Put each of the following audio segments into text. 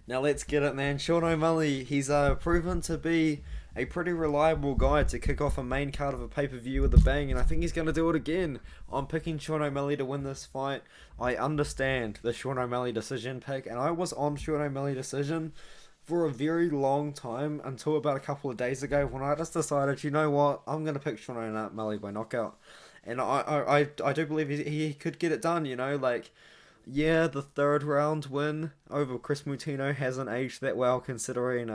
Now let's get it, man. Sean O'Malley, he's proven to be a pretty reliable guy to kick off a main card of a pay-per-view with a bang, and I think he's going to do it again. I'm picking Sean O'Malley to win this fight. I understand the Sean O'Malley decision pick, and I was on Sean O'Malley decision for a very long time until about a couple of days ago when I just decided, you know what, I'm going to pick Sean O'Malley by knockout. And I do believe he could get it done, you know, like... Yeah, the third round win over Chris Moutinho hasn't aged that well considering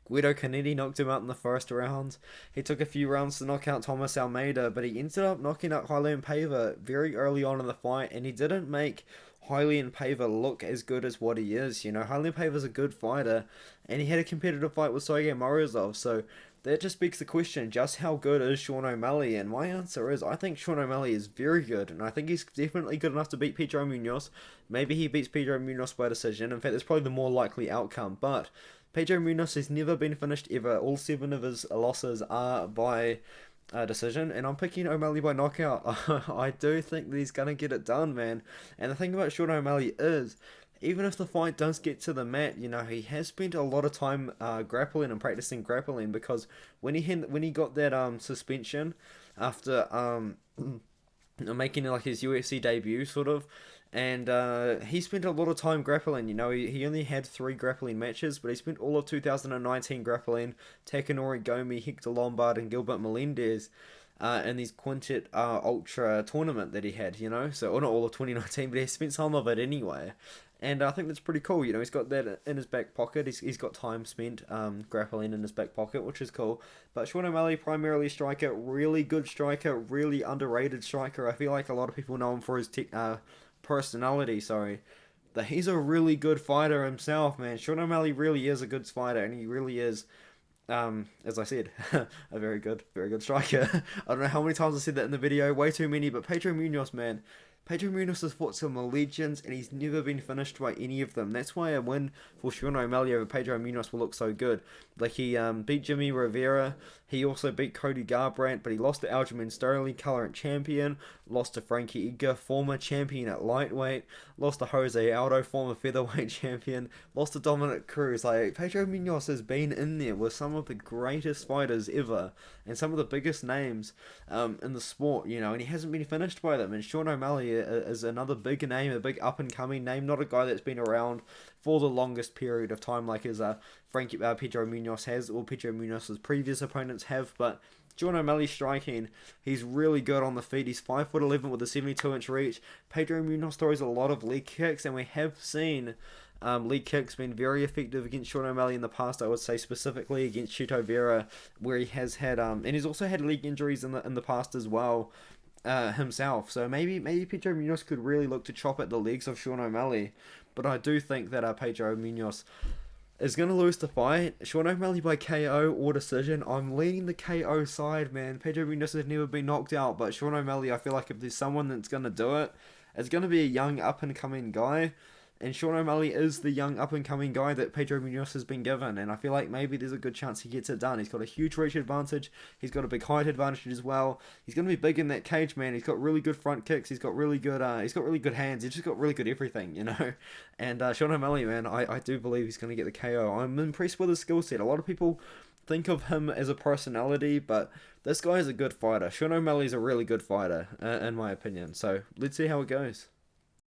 Guido Canetti knocked him out in the first round. He took a few rounds to knock out Thomas Almeida, but he ended up knocking out Raulian Paiva very early on in the fight, and he didn't make Raulian Paiva look as good as what he is. You know, Raulian Paiva's a good fighter, and he had a competitive fight with Sergey Morozov, so that just begs the question, just how good is Sean O'Malley? And my answer is, I think Sean O'Malley is very good, and I think he's definitely good enough to beat Pedro Munhoz. Maybe he beats Pedro Munhoz by decision. In fact, that's probably the more likely outcome. But Pedro Munhoz has never been finished ever. All 7 of his losses are by decision, and I'm picking O'Malley by knockout. I do think that he's going to get it done, man. And the thing about Sean O'Malley is, even if the fight does get to the mat, you know, he has spent a lot of time grappling and practicing grappling, because when he got that suspension after making like his UFC debut sort of, and he spent a lot of time grappling. You know, he only had 3 grappling matches, but he spent all of 2019 grappling Takanori Gomi, Hector Lombard, and Gilbert Melendez in these Quintet Ultra tournament that he had, you know, so, or not all of 2019, but he spent some of it anyway. And I think that's pretty cool, you know, he's got that in his back pocket, he's got time spent grappling in his back pocket, which is cool. But Sean O'Malley, primarily striker, really good striker, really underrated striker. I feel like a lot of people know him for his personality, that he's a really good fighter himself, man. Sean O'Malley really is a good fighter, and he really is, as I said, a very good striker. I don't know how many times I said that in the video, way too many, but Pedro Munhoz, man. Pedro Munhoz has fought some legends, and he's never been finished by any of them. That's why a win for Sean O'Malley over Pedro Munhoz will look so good. Like, he beat Jimmy Rivera, he also beat Cody Garbrandt, but he lost to Aljamain Sterling, current champion, lost to Frankie Edgar, former champion at lightweight, lost to Jose Aldo, former featherweight champion, lost to Dominic Cruz. Like, Pedro Munhoz has been in there with some of the greatest fighters ever, and some of the biggest names in the sport, you know, and he hasn't been finished by them. And Sean O'Malley is another big name, a big up-and-coming name, not a guy that's been around for the longest period of time like his Pedro Munhoz has, or Pedro Munhoz's previous opponents have, but Sean O'Malley striking, he's really good on the feet. He's 5'11" with a 72-inch reach. Pedro Munhoz throws a lot of leg kicks, and we have seen leg kicks been very effective against Sean O'Malley in the past. I would say specifically against Chito Vera, where he has had and he's also had leg injuries in the past as well himself. So maybe Pedro Munhoz could really look to chop at the legs of Sean O'Malley. But I do think that Pedro Munhoz is going to lose the fight. Sean O'Malley by KO or decision. I'm leaning the KO side, man. Pedro Munhoz has never been knocked out, but Sean O'Malley, I feel like if there's someone that's going to do it, it's going to be a young up-and-coming guy. And Sean O'Malley is the young up-and-coming guy that Pedro Munhoz has been given. And I feel like maybe there's a good chance he gets it done. He's got a huge reach advantage. He's got a big height advantage as well. He's going to be big in that cage, man. He's got really good front kicks. He's got really good hands. He's just got really good everything, you know. And Sean O'Malley, man, I do believe he's going to get the KO. I'm impressed with his skill set. A lot of people think of him as a personality, but this guy is a good fighter. Sean O'Malley's a really good fighter, in my opinion. So let's see how it goes.